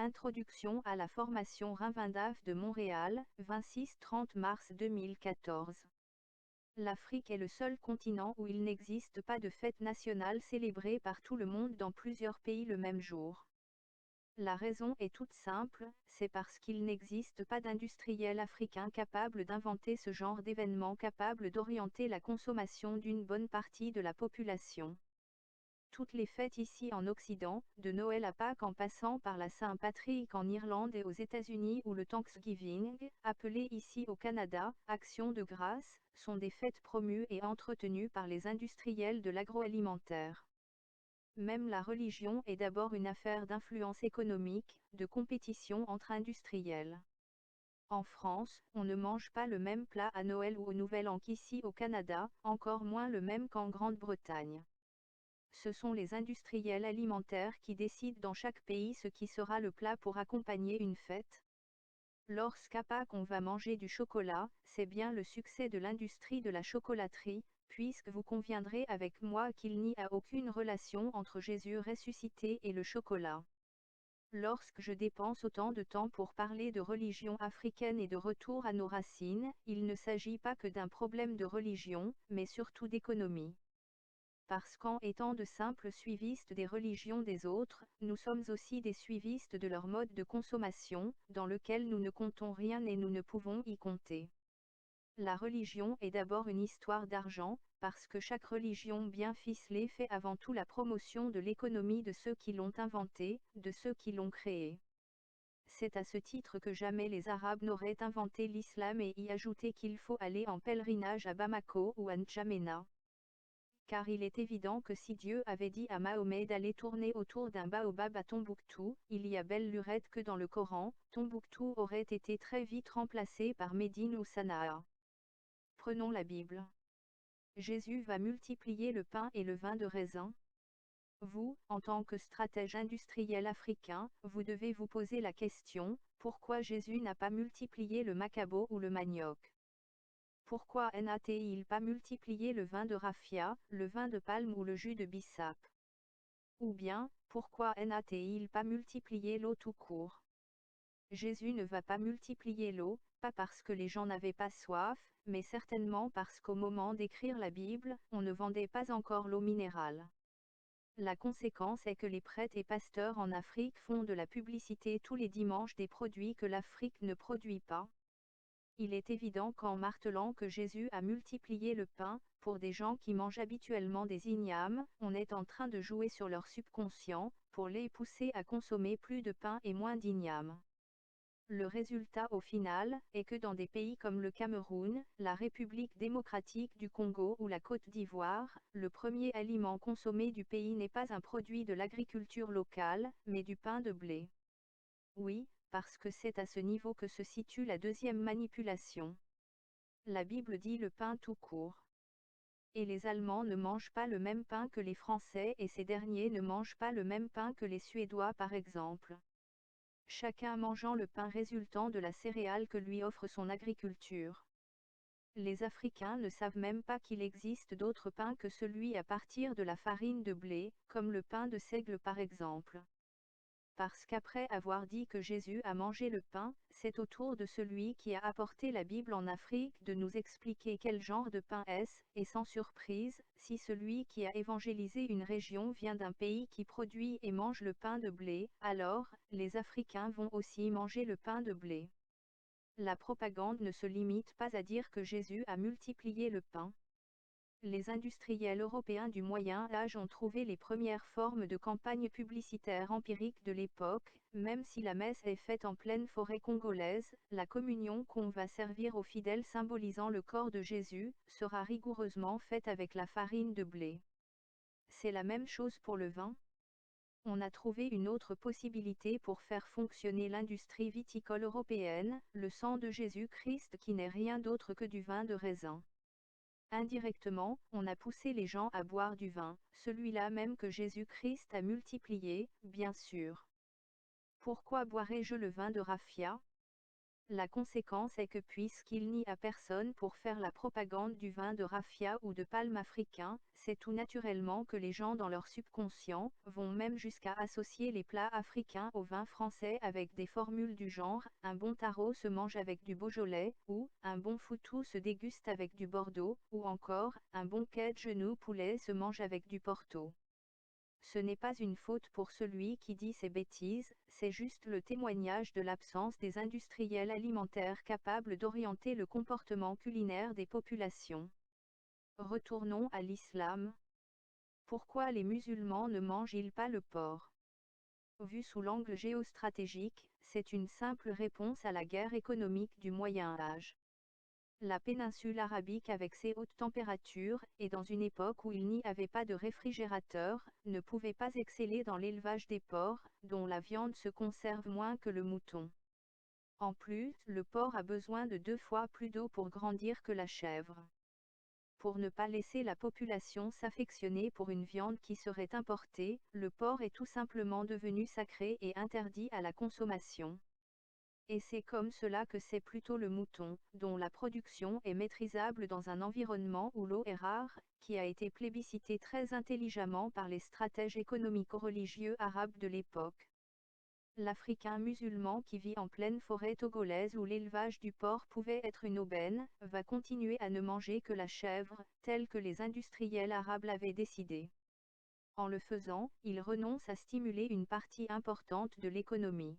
Introduction à la formation Rinvindaf de Montréal, 26-30 mars 2014. L'Afrique est le seul continent où il n'existe pas de fête nationale célébrée par tout le monde dans plusieurs pays le même jour. La raison est toute simple, c'est parce qu'il n'existe pas d'industriel africain capable d'inventer ce genre d'événement capable d'orienter la consommation d'une bonne partie de la population. Toutes les fêtes ici en Occident, de Noël à Pâques en passant par la Saint-Patrick en Irlande et aux États-Unis ou le Thanksgiving, appelé ici au Canada, Action de grâce, sont des fêtes promues et entretenues par les industriels de l'agroalimentaire. Même la religion est d'abord une affaire d'influence économique, de compétition entre industriels. En France, on ne mange pas le même plat à Noël ou au Nouvel An qu'ici au Canada, encore moins le même qu'en Grande-Bretagne. Ce sont les industriels alimentaires qui décident dans chaque pays ce qui sera le plat pour accompagner une fête. Lorsqu'à Pâques on va manger du chocolat, c'est bien le succès de l'industrie de la chocolaterie, puisque vous conviendrez avec moi qu'il n'y a aucune relation entre Jésus ressuscité et le chocolat. Lorsque je dépense autant de temps pour parler de religion africaine et de retour à nos racines, il ne s'agit pas que d'un problème de religion, mais surtout d'économie. Parce qu'en étant de simples suivistes des religions des autres, nous sommes aussi des suivistes de leur mode de consommation, dans lequel nous ne comptons rien et nous ne pouvons y compter. La religion est d'abord une histoire d'argent, parce que chaque religion bien ficelée fait avant tout la promotion de l'économie de ceux qui l'ont inventée, de ceux qui l'ont créée. C'est à ce titre que jamais les Arabes n'auraient inventé l'islam et y ajouté qu'il faut aller en pèlerinage à Bamako ou à N'Djamena. Car il est évident que si Dieu avait dit à Mahomet d'aller tourner autour d'un baobab à Tombouctou, il y a belle lurette que dans le Coran, Tombouctou aurait été très vite remplacé par Médine ou Sanaa. Prenons la Bible. Jésus va multiplier le pain et le vin de raisin. Vous, en tant que stratège industriel africain, vous devez vous poser la question, pourquoi Jésus n'a pas multiplié le macabo ou le manioc? Pourquoi n'a-t-il pas multiplié le vin de raffia, le vin de palme ou le jus de bissap? Ou bien, pourquoi n'a-t-il pas multiplié l'eau tout court? Jésus ne va pas multiplier l'eau, pas parce que les gens n'avaient pas soif, mais certainement parce qu'au moment d'écrire la Bible, on ne vendait pas encore l'eau minérale. La conséquence est que les prêtres et pasteurs en Afrique font de la publicité tous les dimanches des produits que l'Afrique ne produit pas. Il est évident qu'en martelant que Jésus a multiplié le pain, pour des gens qui mangent habituellement des ignames, on est en train de jouer sur leur subconscient, pour les pousser à consommer plus de pain et moins d'ignames. Le résultat au final, est que dans des pays comme le Cameroun, la République démocratique du Congo ou la Côte d'Ivoire, le premier aliment consommé du pays n'est pas un produit de l'agriculture locale, mais du pain de blé. Oui, parce que c'est à ce niveau que se situe la deuxième manipulation. La Bible dit le pain tout court. Et les Allemands ne mangent pas le même pain que les Français et ces derniers ne mangent pas le même pain que les Suédois par exemple. Chacun mangeant le pain résultant de la céréale que lui offre son agriculture. Les Africains ne savent même pas qu'il existe d'autres pains que celui à partir de la farine de blé, comme le pain de seigle par exemple. Parce qu'après avoir dit que Jésus a mangé le pain, c'est au tour de celui qui a apporté la Bible en Afrique de nous expliquer quel genre de pain est-ce, et sans surprise, si celui qui a évangélisé une région vient d'un pays qui produit et mange le pain de blé, alors, les Africains vont aussi manger le pain de blé. La propagande ne se limite pas à dire que Jésus a multiplié le pain. Les industriels européens du Moyen Âge ont trouvé les premières formes de campagne publicitaire empirique de l'époque, même si la messe est faite en pleine forêt congolaise, la communion qu'on va servir aux fidèles symbolisant le corps de Jésus, sera rigoureusement faite avec la farine de blé. C'est la même chose pour le vin. On a trouvé une autre possibilité pour faire fonctionner l'industrie viticole européenne, le sang de Jésus-Christ qui n'est rien d'autre que du vin de raisin. Indirectement, on a poussé les gens à boire du vin, celui-là même que Jésus-Christ a multiplié, bien sûr. Pourquoi boirais-je le vin de raffia? La conséquence est que puisqu'il n'y a personne pour faire la propagande du vin de raffia ou de palme africain, c'est tout naturellement que les gens dans leur subconscient vont même jusqu'à associer les plats africains au vin français avec des formules du genre « un bon taro se mange avec du Beaujolais » ou « un bon foutou se déguste avec du Bordeaux » ou encore « un bon quai de genou poulet se mange avec du Porto ». Ce n'est pas une faute pour celui qui dit ces bêtises, c'est juste le témoignage de l'absence des industriels alimentaires capables d'orienter le comportement culinaire des populations. Retournons à l'islam. Pourquoi les musulmans ne mangent-ils pas le porc? Vu sous l'angle géostratégique, c'est une simple réponse à la guerre économique du Moyen Âge. La péninsule arabique avec ses hautes températures, et dans une époque où il n'y avait pas de réfrigérateur, ne pouvait pas exceller dans l'élevage des porcs, dont la viande se conserve moins que le mouton. En plus, le porc a besoin de 2 fois plus d'eau pour grandir que la chèvre. Pour ne pas laisser la population s'affectionner pour une viande qui serait importée, le porc est tout simplement devenu sacré et interdit à la consommation. Et c'est comme cela que c'est plutôt le mouton, dont la production est maîtrisable dans un environnement où l'eau est rare, qui a été plébiscité très intelligemment par les stratèges économico-religieux arabes de l'époque. L'Africain musulman qui vit en pleine forêt togolaise où l'élevage du porc pouvait être une aubaine, va continuer à ne manger que la chèvre, tel que les industriels arabes l'avaient décidé. En le faisant, il renonce à stimuler une partie importante de l'économie.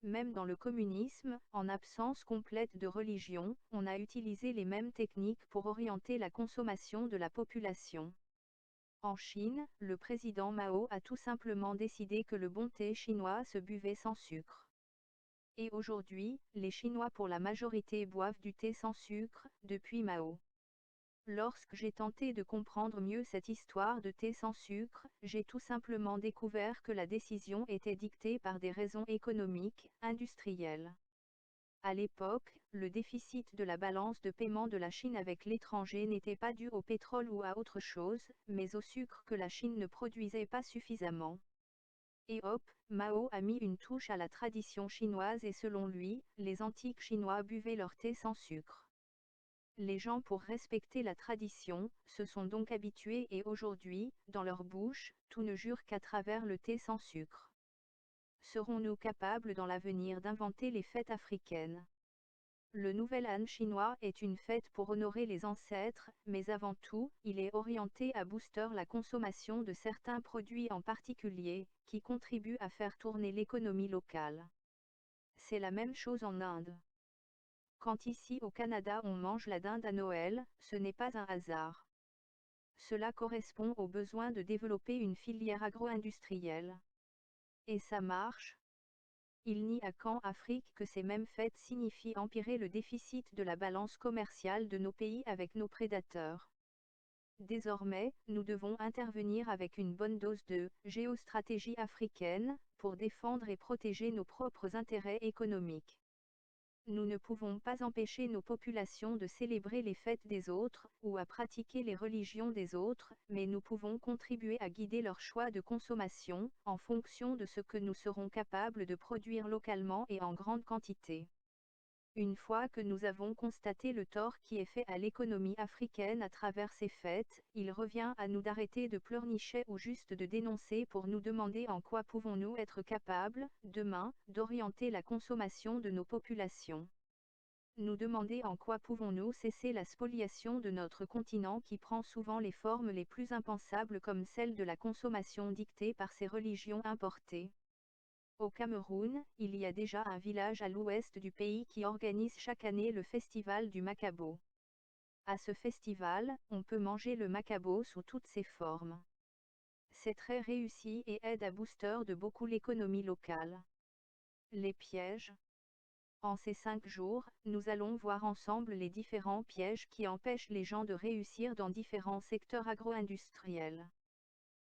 Même dans le communisme, en absence complète de religion, on a utilisé les mêmes techniques pour orienter la consommation de la population. En Chine, le président Mao a tout simplement décidé que le bon thé chinois se buvait sans sucre. Et aujourd'hui, les Chinois pour la majorité boivent du thé sans sucre, depuis Mao. Lorsque j'ai tenté de comprendre mieux cette histoire de thé sans sucre, j'ai tout simplement découvert que la décision était dictée par des raisons économiques, industrielles. À l'époque, le déficit de la balance de paiement de la Chine avec l'étranger n'était pas dû au pétrole ou à autre chose, mais au sucre que la Chine ne produisait pas suffisamment. Et hop, Mao a mis une touche à la tradition chinoise et selon lui, les antiques Chinois buvaient leur thé sans sucre. Les gens pour respecter la tradition, se sont donc habitués et aujourd'hui, dans leur bouche, tout ne jure qu'à travers le thé sans sucre. Serons-nous capables dans l'avenir d'inventer les fêtes africaines? Le Nouvel An chinois est une fête pour honorer les ancêtres, mais avant tout, il est orienté à booster la consommation de certains produits en particulier, qui contribuent à faire tourner l'économie locale. C'est la même chose en Inde. Quand ici au Canada on mange la dinde à Noël, ce n'est pas un hasard. Cela correspond au besoin de développer une filière agro-industrielle. Et ça marche? Il n'y a qu'en Afrique que ces mêmes fêtes signifient empirer le déficit de la balance commerciale de nos pays avec nos prédateurs. Désormais, nous devons intervenir avec une bonne dose de géostratégie africaine, pour défendre et protéger nos propres intérêts économiques. Nous ne pouvons pas empêcher nos populations de célébrer les fêtes des autres, ou à pratiquer les religions des autres, mais nous pouvons contribuer à guider leur choix de consommation, en fonction de ce que nous serons capables de produire localement et en grande quantité. Une fois que nous avons constaté le tort qui est fait à l'économie africaine à travers ces fêtes, il revient à nous d'arrêter de pleurnicher ou juste de dénoncer pour nous demander en quoi pouvons-nous être capables, demain, d'orienter la consommation de nos populations. Nous demander en quoi pouvons-nous cesser la spoliation de notre continent qui prend souvent les formes les plus impensables comme celle de la consommation dictée par ces religions importées. Au Cameroun, il y a déjà un village à l'ouest du pays qui organise chaque année le festival du Macabo. À ce festival, on peut manger le Macabo sous toutes ses formes. C'est très réussi et aide à booster de beaucoup l'économie locale. Les pièges. En ces 5 jours, nous allons voir ensemble les différents pièges qui empêchent les gens de réussir dans différents secteurs agro-industriels.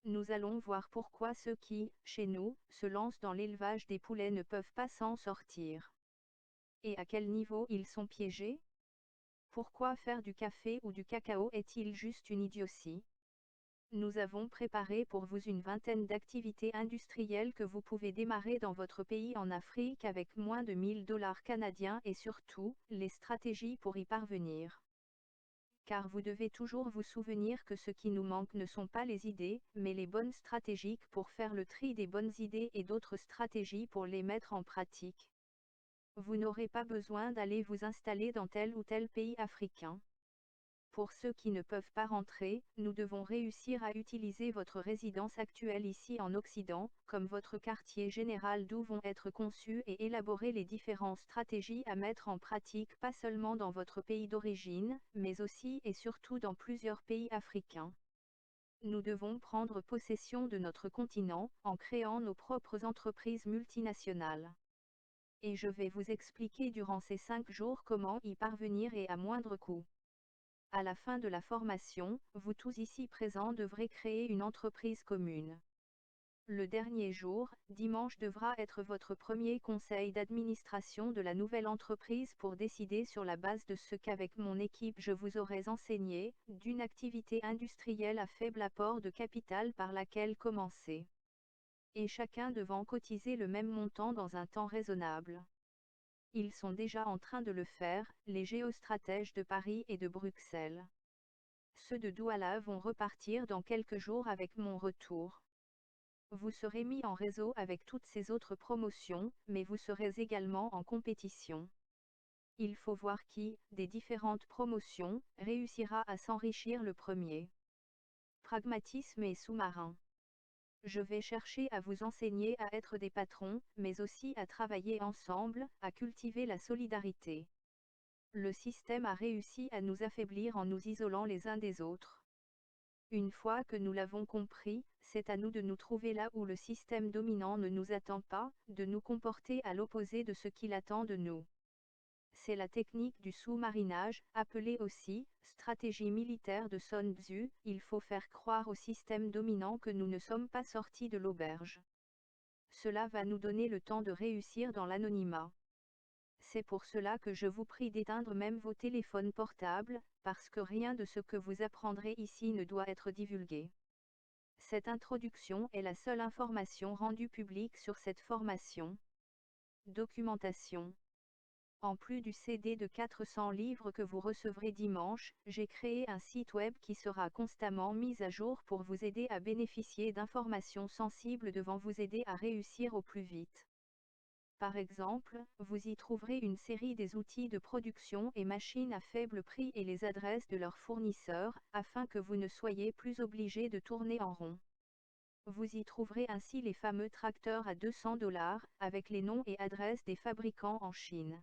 Nous allons voir pourquoi ceux qui, chez nous, se lancent dans l'élevage des poulets ne peuvent pas s'en sortir. Et à quel niveau ils sont piégés? Pourquoi faire du café ou du cacao est-il juste une idiotie? Nous avons préparé pour vous une vingtaine d'activités industrielles que vous pouvez démarrer dans votre pays en Afrique avec moins de 1 000 $ canadiens et surtout, les stratégies pour y parvenir. Car vous devez toujours vous souvenir que ce qui nous manque ne sont pas les idées, mais les bonnes stratégies pour faire le tri des bonnes idées et d'autres stratégies pour les mettre en pratique. Vous n'aurez pas besoin d'aller vous installer dans tel ou tel pays africain. Pour ceux qui ne peuvent pas rentrer, nous devons réussir à utiliser votre résidence actuelle ici en Occident, comme votre quartier général d'où vont être conçues et élaborer les différentes stratégies à mettre en pratique pas seulement dans votre pays d'origine, mais aussi et surtout dans plusieurs pays africains. Nous devons prendre possession de notre continent, en créant nos propres entreprises multinationales. Et je vais vous expliquer durant ces 5 jours comment y parvenir et à moindre coût. À la fin de la formation, vous tous ici présents devrez créer une entreprise commune. Le dernier jour, dimanche devra être votre premier conseil d'administration de la nouvelle entreprise pour décider sur la base de ce qu'avec mon équipe je vous aurais enseigné, d'une activité industrielle à faible apport de capital par laquelle commencer. Et chacun devant cotiser le même montant dans un temps raisonnable. Ils sont déjà en train de le faire, les géostratèges de Paris et de Bruxelles. Ceux de Douala vont repartir dans quelques jours avec mon retour. Vous serez mis en réseau avec toutes ces autres promotions, mais vous serez également en compétition. Il faut voir qui, des différentes promotions, réussira à s'enrichir le premier. Pragmatisme et sous-marin. Je vais chercher à vous enseigner à être des patrons, mais aussi à travailler ensemble, à cultiver la solidarité. Le système a réussi à nous affaiblir en nous isolant les uns des autres. Une fois que nous l'avons compris, c'est à nous de nous trouver là où le système dominant ne nous attend pas, de nous comporter à l'opposé de ce qu'il attend de nous. C'est la technique du sous-marinage, appelée aussi stratégie militaire de Sun Tzu. Il faut faire croire au système dominant que nous ne sommes pas sortis de l'auberge. Cela va nous donner le temps de réussir dans l'anonymat. C'est pour cela que je vous prie d'éteindre même vos téléphones portables, parce que rien de ce que vous apprendrez ici ne doit être divulgué. Cette introduction est la seule information rendue publique sur cette formation. Documentation. En plus du CD de 400 livres que vous recevrez dimanche, j'ai créé un site web qui sera constamment mis à jour pour vous aider à bénéficier d'informations sensibles devant vous aider à réussir au plus vite. Par exemple, vous y trouverez une série des outils de production et machines à faible prix et les adresses de leurs fournisseurs, afin que vous ne soyez plus obligé de tourner en rond. Vous y trouverez ainsi les fameux tracteurs à 200 $, avec les noms et adresses des fabricants en Chine.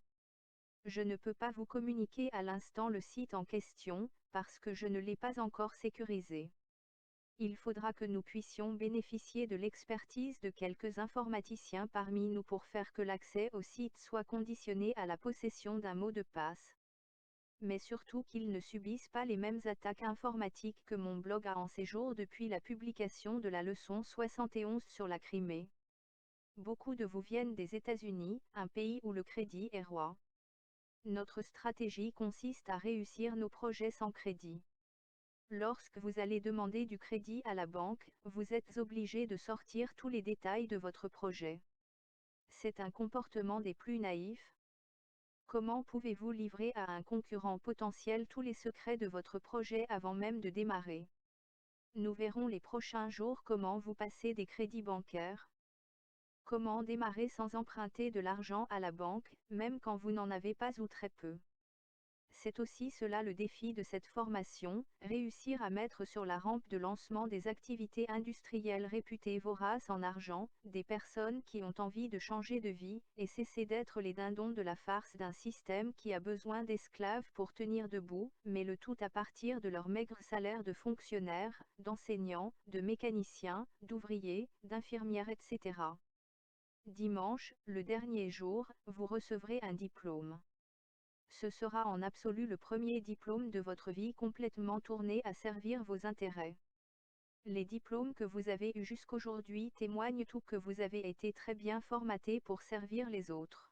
Je ne peux pas vous communiquer à l'instant le site en question, parce que je ne l'ai pas encore sécurisé. Il faudra que nous puissions bénéficier de l'expertise de quelques informaticiens parmi nous pour faire que l'accès au site soit conditionné à la possession d'un mot de passe. Mais surtout qu'ils ne subissent pas les mêmes attaques informatiques que mon blog a en séjour depuis la publication de la leçon 71 sur la Crimée. Beaucoup de vous viennent des États-Unis, un pays où le crédit est roi. Notre stratégie consiste à réussir nos projets sans crédit. Lorsque vous allez demander du crédit à la banque, vous êtes obligé de sortir tous les détails de votre projet. C'est un comportement des plus naïfs. Comment pouvez-vous livrer à un concurrent potentiel tous les secrets de votre projet avant même de démarrer? Nous verrons les prochains jours comment vous passez des crédits bancaires. Comment démarrer sans emprunter de l'argent à la banque, même quand vous n'en avez pas ou très peu. C'est aussi cela le défi de cette formation, réussir à mettre sur la rampe de lancement des activités industrielles réputées voraces en argent, des personnes qui ont envie de changer de vie, et cesser d'être les dindons de la farce d'un système qui a besoin d'esclaves pour tenir debout, mais le tout à partir de leur maigre salaire de fonctionnaires, d'enseignants, de mécaniciens, d'ouvriers, d'infirmières etc. Dimanche, le dernier jour, vous recevrez un diplôme. Ce sera en absolu le premier diplôme de votre vie complètement tourné à servir vos intérêts. Les diplômes que vous avez eus jusqu'aujourd'hui témoignent tout que vous avez été très bien formaté pour servir les autres.